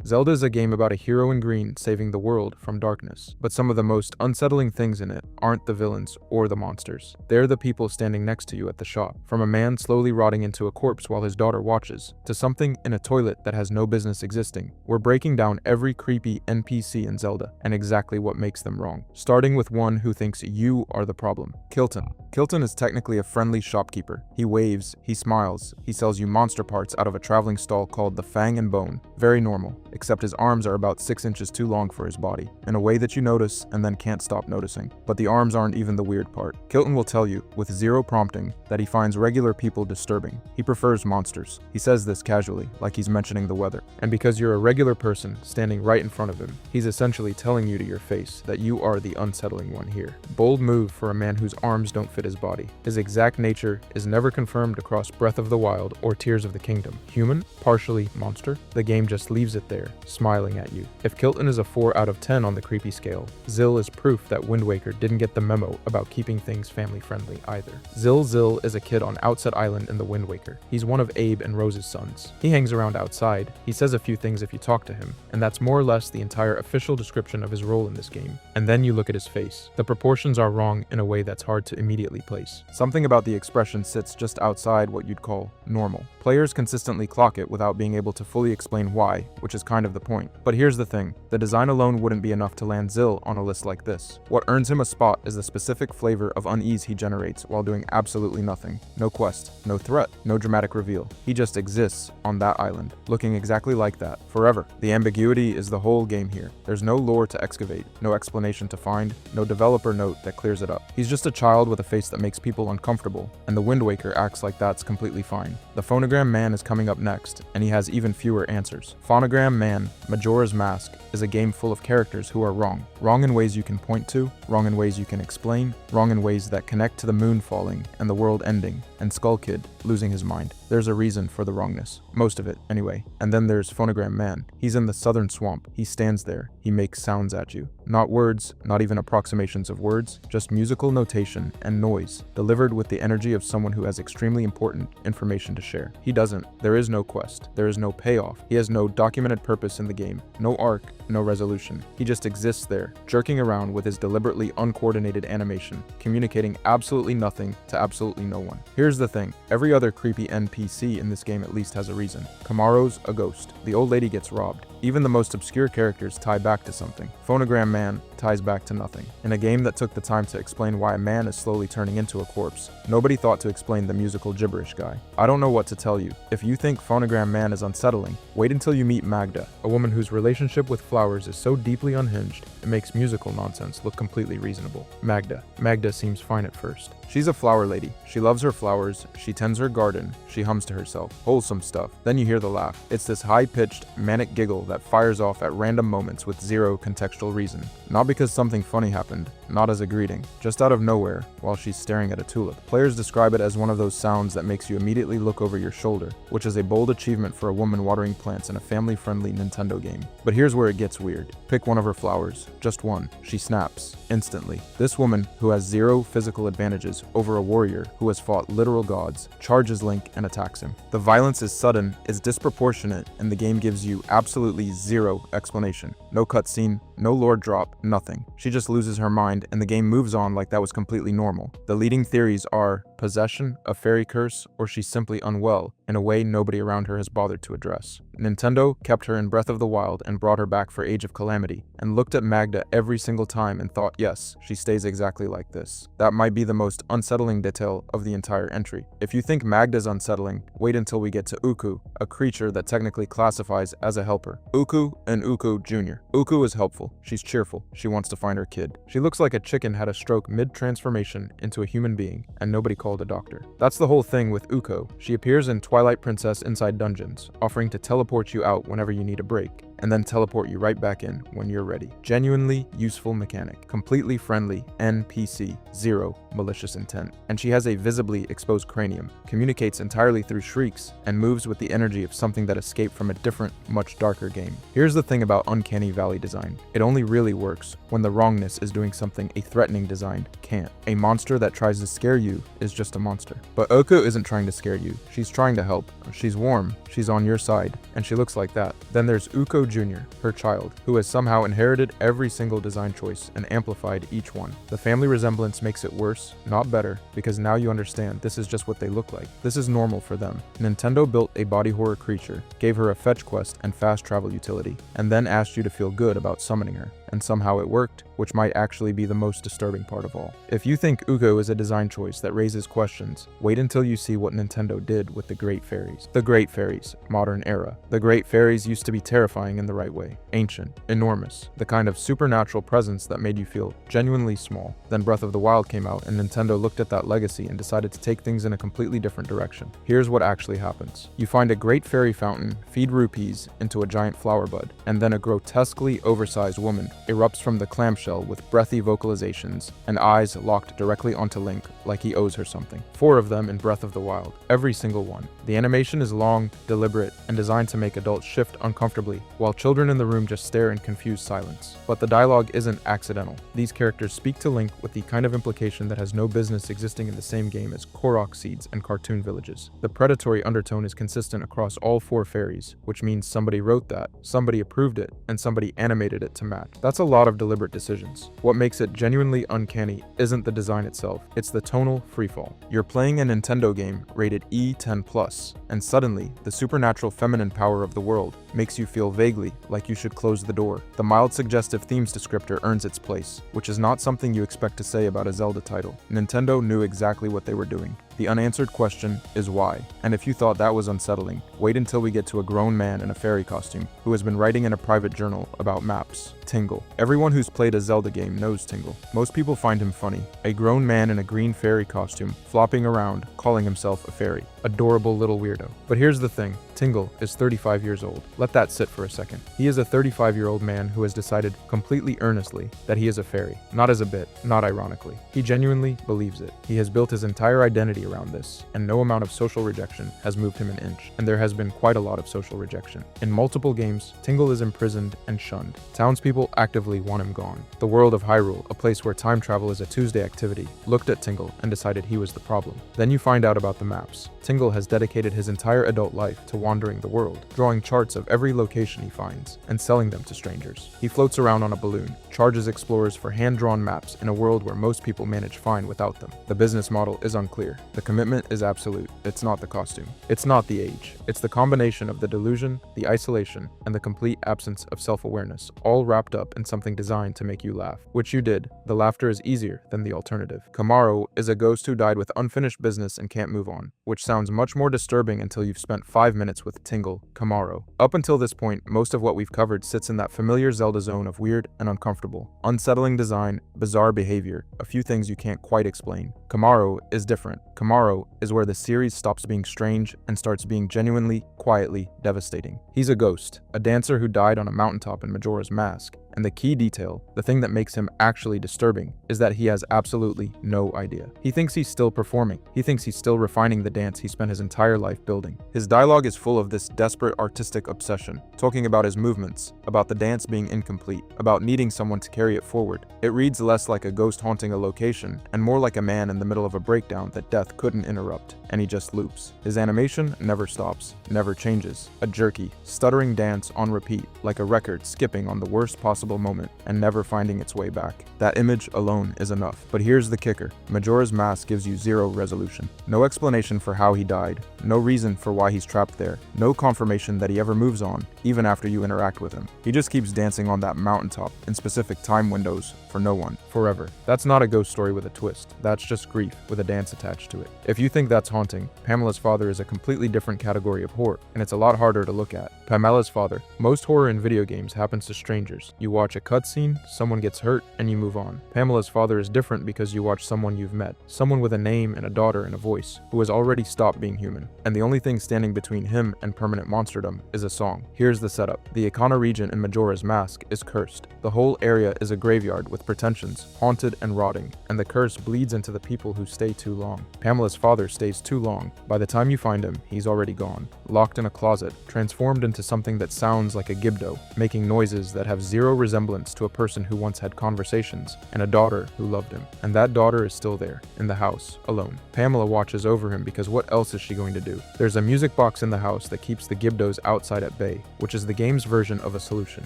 Zelda is a game about a hero in green saving the world from darkness, but some of the most unsettling things in it aren't the villains or the monsters. They're the people standing next to you at the shop. From a man slowly rotting into a corpse while his daughter watches, to something in a toilet that has no business existing. We're breaking down every creepy NPC in Zelda, and exactly what makes them wrong. Starting with one who thinks you are the problem, Kilton. Kilton is technically a friendly shopkeeper. He waves, he smiles, he sells you monster parts out of a traveling stall called the Fang and Bone. Very normal, except his arms are about 6 inches too long for his body, in a way that you notice and then can't stop noticing. But the arms aren't even the weird part. Kilton will tell you, with zero prompting, that he finds regular people disturbing. He prefers monsters. He says this casually, like he's mentioning the weather. And because you're a regular person standing right in front of him, he's essentially telling you to your face that you are the unsettling one here. Bold move for a man whose arms don't fit his body. His exact nature is never confirmed across Breath of the Wild or Tears of the Kingdom. Human, partially monster, the game just leaves it there, smiling at you. If Kilton is a 4 out of 10 on the creepy scale, Zill is proof that Wind Waker didn't get the memo about keeping things family friendly either. Zill is a kid on Outset Island in the Wind Waker. He's one of Abe and Rose's sons. He hangs around outside, he says a few things if you talk to him, and that's more or less the entire official description of his role in this game. And then you look at his face. The proportions are wrong in a way that's hard to immediately place. Something about the expression sits just outside what you'd call normal. Players consistently clock it without being able to fully explain why, which is kind of the point. But here's the thing, the design alone wouldn't be enough to land Zill on a list like this. What earns him a spot is the specific flavor of unease he generates while doing absolutely nothing. No quest, no threat, no dramatic reveal. He just exists on that island, looking exactly like that, forever. The ambiguity is the whole game here. There's no lore to excavate, no explanation to find, no developer note that clears it up. He's just a child with a face that makes people uncomfortable, and the Wind Waker acts like that's completely fine. The Phonogram Man is coming up next, and he has even fewer answers. Phonogram Man, Majora's Mask, is a game full of characters who are wrong. Wrong in ways you can point to, wrong in ways you can explain, wrong in ways that connect to the moon falling and the world ending, and Skull Kid losing his mind. There's a reason for the wrongness. Most of it, anyway. And then there's Phonogram Man. He's in the southern swamp. He stands there. He makes sounds at you. Not words, not even approximations of words, just musical notation and noise, delivered with the energy of someone who has extremely important information to share. He doesn't. There is no quest. There is no payoff. He has no documented purpose in the game. No arc, no resolution. He just exists there, jerking around with his deliberately uncoordinated animation, communicating absolutely nothing to absolutely no one. Here's the thing. Every other creepy NPC in this game at least has a reason. Kamaro's a ghost. The old lady gets robbed. Even the most obscure characters tie back to something. Phonogram Man ties back to nothing. In a game that took the time to explain why a man is slowly turning into a corpse, nobody thought to explain the musical gibberish guy. I don't know what to tell you. If you think Phonogram Man is unsettling, wait until you meet Magda, a woman whose relationship with flowers is so deeply unhinged, it makes musical nonsense look completely reasonable. Magda seems fine at first. She's a flower lady. She loves her flowers, she tends her garden, she hums to herself. Wholesome stuff. Then you hear the laugh. It's this high-pitched, manic giggle that fires off at random moments with zero contextual reason. Not because something funny happened, not as a greeting, just out of nowhere while she's staring at a tulip. Players describe it as one of those sounds that makes you immediately look over your shoulder, which is a bold achievement for a woman watering plants in a family-friendly Nintendo game. But here's where it gets weird. Pick one of her flowers. Just one. She snaps. Instantly. This woman, who has zero physical advantages over a warrior who has fought literal gods, charges Link and attacks him. The violence is sudden, is disproportionate, and the game gives you absolutely zero explanation. No cutscene, no lore drop, nothing. She just loses her mind and the game moves on like that was completely normal. The leading theories are possession, a fairy curse, or she's simply unwell in a way nobody around her has bothered to address. Nintendo kept her in Breath of the Wild and brought her back for Age of Calamity, and looked at Magda every single time and thought, yes, she stays exactly like this. That might be the most unsettling detail of the entire entry. If you think Magda's unsettling, wait until we get to Uku, a creature that technically classifies as a helper. Uku and Uku Jr. Uku is helpful. She's cheerful. She wants to find her kid. She looks like a chicken had a stroke mid-transformation into a human being, and nobody called a doctor. That's the whole thing with Uko. She appears in Twilight Princess Inside Dungeons, offering to teleport you out whenever you need a break, and then teleport you right back in when you're ready. Genuinely useful mechanic. Completely friendly NPC. Zero malicious intent. And she has a visibly exposed cranium, communicates entirely through shrieks, and moves with the energy of something that escaped from a different, much darker game. Here's the thing about Uncanny Valley design. It only really works when the wrongness is doing something a threatening design can't. A monster that tries to scare you is just a monster. But Uko isn't trying to scare you. She's trying to help. She's warm, she's on your side, and she looks like that. Then there's Uko Jr., her child, who has somehow inherited every single design choice and amplified each one. The family resemblance makes it worse, not better, because now you understand this is just what they look like. This is normal for them. Nintendo built a body horror creature, gave her a fetch quest and fast travel utility, and then asked you to feel good about summoning her. And somehow it worked, which might actually be the most disturbing part of all. If you think Uko is a design choice that raises questions, wait until you see what Nintendo did with the Great Fairies. The Great Fairies, modern era. The Great Fairies used to be terrifying in the right way. Ancient, enormous, the kind of supernatural presence that made you feel genuinely small. Then Breath of the Wild came out and Nintendo looked at that legacy and decided to take things in a completely different direction. Here's what actually happens. You find a great fairy fountain, feed rupees into a giant flower bud, and then a grotesquely oversized woman erupts from the clamshell with breathy vocalizations and eyes locked directly onto Link like he owes her something. 4 of them in Breath of the Wild, every single one. The animation is long, deliberate, and designed to make adults shift uncomfortably, while children in the room just stare in confused silence. But the dialogue isn't accidental. These characters speak to Link with the kind of implication that has no business existing in the same game as Korok seeds and cartoon villages. The predatory undertone is consistent across all 4 fairies, which means somebody wrote that, somebody approved it, and somebody animated it to match. That's a lot of deliberate decisions. What makes it genuinely uncanny isn't the design itself, it's the tonal freefall. You're playing a Nintendo game rated E10+, and suddenly, the supernatural feminine power of the world makes you feel vaguely like you should close the door. The mild suggestive themes descriptor earns its place, which is not something you expect to say about a Zelda title. Nintendo knew exactly what they were doing. The unanswered question is why, and if you thought that was unsettling, wait until we get to a grown man in a fairy costume who has been writing in a private journal about maps. Tingle. Everyone who's played a Zelda game knows Tingle. Most people find him funny. A grown man in a green fairy costume, flopping around, calling himself a fairy. Adorable little weirdo. But here's the thing, Tingle is 35 years old. Let that sit for a second. He is a 35-year-old man who has decided completely earnestly that he is a fairy. Not as a bit, not ironically. He genuinely believes it. He has built his entire identity around this, and no amount of social rejection has moved him an inch. And there has been quite a lot of social rejection. In multiple games, Tingle is imprisoned and shunned. Townspeople actively want him gone. The world of Hyrule, a place where time travel is a Tuesday activity, looked at Tingle and decided he was the problem. Then you find out about the maps. Tingle has dedicated his entire adult life to wandering the world, drawing charts of every location he finds, and selling them to strangers. He floats around on a balloon, charges explorers for hand-drawn maps in a world where most people manage fine without them. The business model is unclear. The commitment is absolute. It's not the costume. It's not the age. It's the combination of the delusion, the isolation, and the complete absence of self-awareness, all wrapped up in something designed to make you laugh. Which you did. The laughter is easier than the alternative. Kamaro is a ghost who died with unfinished business and can't move on, which sounds much more disturbing until you've spent 5 minutes with Tingle, Kamaro. Up until this point, most of what we've covered sits in that familiar Zelda zone of weird and uncomfortable. Unsettling design, bizarre behavior, a few things you can't quite explain. Kamaro is different. Kamaro is where the series stops being strange and starts being genuinely, quietly devastating. He's a ghost, a dancer who died on a mountaintop in Majora's Mask. And the key detail, the thing that makes him actually disturbing, is that he has absolutely no idea. He thinks he's still performing. He thinks he's still refining the dance he spent his entire life building. His dialogue is full of this desperate artistic obsession, talking about his movements, about the dance being incomplete, about needing someone to carry it forward. It reads less like a ghost haunting a location, and more like a man in the middle of a breakdown that death couldn't interrupt, and he just loops. His animation never stops, never changes. A jerky, stuttering dance on repeat, like a record skipping on the worst possible moment and never finding its way back. That image alone is enough. But here's the kicker. Majora's Mask gives you zero resolution. No explanation for how he died, no reason for why he's trapped there, no confirmation that he ever moves on, even after you interact with him. He just keeps dancing on that mountaintop in specific time windows for no one, forever. That's not a ghost story with a twist. That's just grief with a dance attached to it. If you think that's haunting, Pamela's Father is a completely different category of horror, and it's a lot harder to look at. Pamela's Father. Most horror in video games happens to strangers. You watch a cutscene, someone gets hurt, and you move on. Pamela's Father is different because you watch someone you've met, someone with a name and a daughter and a voice, who has already stopped being human. And the only thing standing between him and permanent monsterdom is a song. Here's the setup. The Ikana region in Majora's Mask is cursed. The whole area is a graveyard with pretensions, haunted and rotting, and the curse bleeds into the people people who stay too long. Pamela's father stays too long. By the time you find him, he's already gone. Locked in a closet, transformed into something that sounds like a gibdo, making noises that have zero resemblance to a person who once had conversations, and a daughter who loved him. And that daughter is still there, in the house, alone. Pamela watches over him because what else is she going to do? There's a music box in the house that keeps the gibdos outside at bay, which is the game's version of a solution.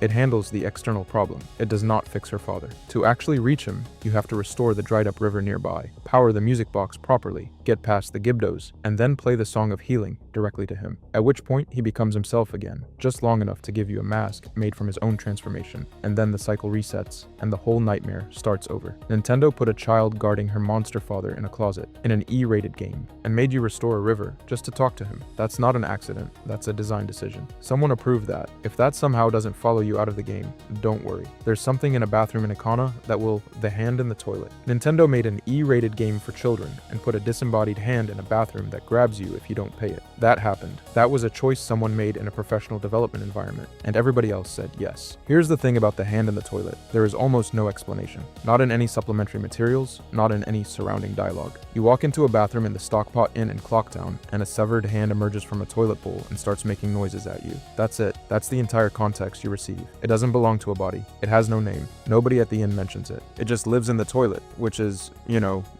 It handles the external problem. It does not fix her father. To actually reach him, you have to restore the dried up river nearby, power the music box properly, get past the gibdos, and then play the song of healing directly to him, at which point he becomes himself again, just long enough to give you a mask made from his own transformation, and then the cycle resets, and the whole nightmare starts over. Nintendo put a child guarding her monster father in a closet, in an E-rated game, and made you restore a river just to talk to him. That's not an accident, that's a design decision. Someone approved that. If that somehow doesn't follow you out of the game, don't worry. There's something in a bathroom in Ikana that will the hand in the toilet. Nintendo made an E-rated game for children and put a disembodied hand in a bathroom that grabs you if you don't pay it. That happened. That was a choice someone made in a professional development environment, and everybody else said yes. Here's the thing about the hand in the toilet. There is almost no explanation. Not in any supplementary materials, not in any surrounding dialogue. You walk into a bathroom in the Stockpot Inn in Clocktown, and a severed hand emerges from a toilet bowl and starts making noises at you. That's it. That's the entire context you receive. It doesn't belong to a body. It has no name. Nobody at the inn mentions it. It just lives in the toilet, which is,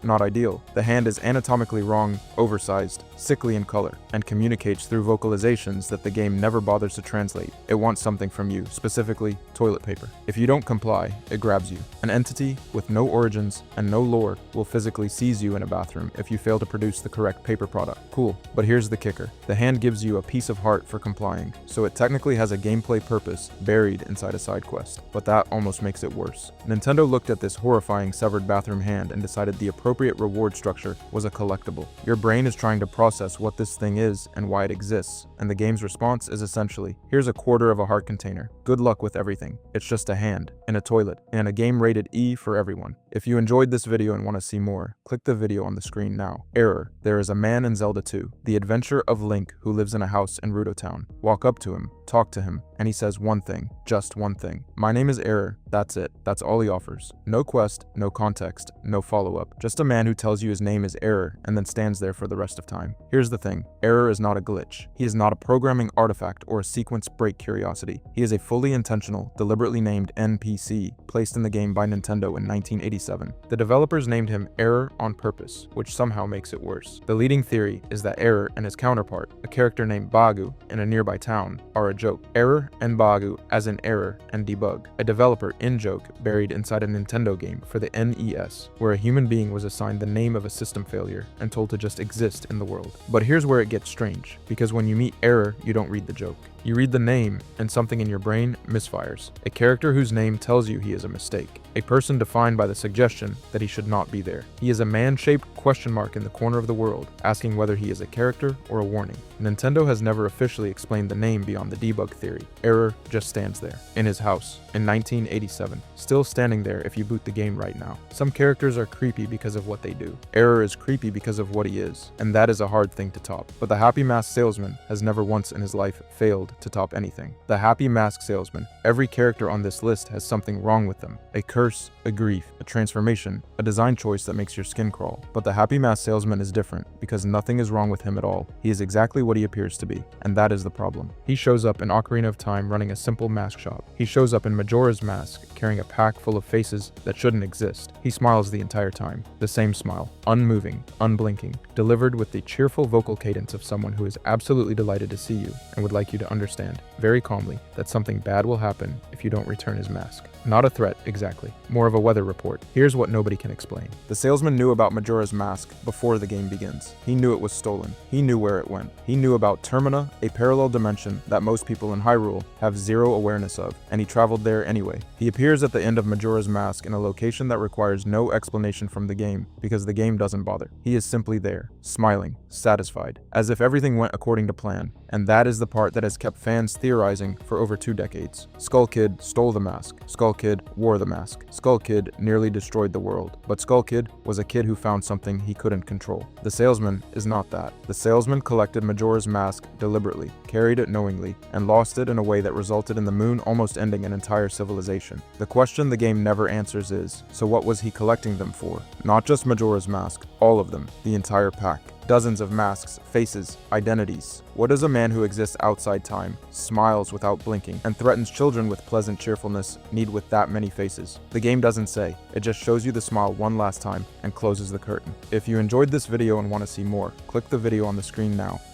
not ideal. The hand is anatomically wrong, oversized, sickly in color, and communicates through vocalizations that the game never bothers to translate. It wants something from you, specifically toilet paper. If you don't comply, it grabs you. An entity with no origins and no lore will physically seize you in a bathroom if you fail to produce the correct paper product. Cool, but here's the kicker. The hand gives you a piece of heart for complying, so it technically has a gameplay purpose buried inside a side quest, but that almost makes it worse. Nintendo looked at this horrifying severed bathroom hand and decided the appropriate reward structure was a collectible. Your brain is trying to process what this thing is and why it exists, and the game's response is essentially, here's a quarter of a heart container. Good luck with everything. It's just a hand, in a toilet, and a game rated E for everyone. If you enjoyed this video and want to see more, click the video on the screen now. Error. There is a man in Zelda 2, the adventure of Link, who lives in a house in Ruto Town. Walk up to him, talk to him, and he says one thing, just one thing. My name is Error. That's it. That's all he offers. No quest, no context, no follow-up. Just a man who tells you his name is Error and then stands there for the rest of time. Here's the thing. Error is not a glitch. He is not a programming artifact or a sequence break curiosity. He is a fully intentional, deliberately named NPC placed in the game by Nintendo in 1987. The developers named him Error on purpose, which somehow makes it worse. The leading theory is that Error and his counterpart, a character named Bagu in a nearby town, are a joke. Error and Bagu as in error and debug. A developer in-joke buried inside a Nintendo game for the NES, where a human being was assigned the name of a system failure and told to just exist in the world. But here's where it gets strange, because when you meet Error, you don't read the joke. You read the name, and something in your brain misfires. A character whose name tells you he is a mistake. A person defined by the suggestion that he should not be there. He is a man-shaped question mark in the corner of the world, asking whether he is a character or a warning. Nintendo has never officially explained the name beyond the debug theory. Error just stands there, in his house, in 1987. Still standing there if you boot the game right now. Some characters are creepy because of what they do. Error is creepy because of what he is, and that is a hard thing to top. But the Happy Mask Salesman has never once in his life failed to top anything. The Happy Mask Salesman. Every character on this list has something wrong with them. A curse, a grief, a transformation, a design choice that makes your skin crawl. But the Happy Mask Salesman is different, because nothing is wrong with him at all. He is exactly what he appears to be, and that is the problem. He shows up in Ocarina of Time running a simple mask shop. He shows up in Majora's Mask carrying a pack full of faces that shouldn't exist. He smiles the entire time. The same smile. Unmoving, unblinking, delivered with the cheerful vocal cadence of someone who is absolutely delighted to see you and would like you to understand, very calmly, that something bad will happen if you don't return his mask. Not a threat, exactly. More of a weather report. Here's what nobody can explain. The salesman knew about Majora's Mask before the game begins. He knew it was stolen. He knew where it went. He knew about Termina, a parallel dimension that most people in Hyrule have zero awareness of, and he traveled there anyway. He appears at the end of Majora's Mask in a location that requires no explanation from the game, because the game doesn't bother. He is simply there, smiling, satisfied, as if everything went according to plan, And that is the part that has kept fans theorizing for over 2 decades. Skull Kid stole the mask. Skull Kid wore the mask. Skull Kid nearly destroyed the world. But Skull Kid was a kid who found something he couldn't control. The salesman is not that. The salesman collected Majora's Mask deliberately, carried it knowingly, and lost it in a way that resulted in the moon almost ending an entire civilization. The question the game never answers is, so what was he collecting them for? Not just Majora's Mask, all of them, the entire pack. Dozens of masks, faces, identities. What does a man who exists outside time, smiles without blinking, and threatens children with pleasant cheerfulness need with that many faces? The game doesn't say, it just shows you the smile one last time and closes the curtain. If you enjoyed this video and want to see more, click the video on the screen now.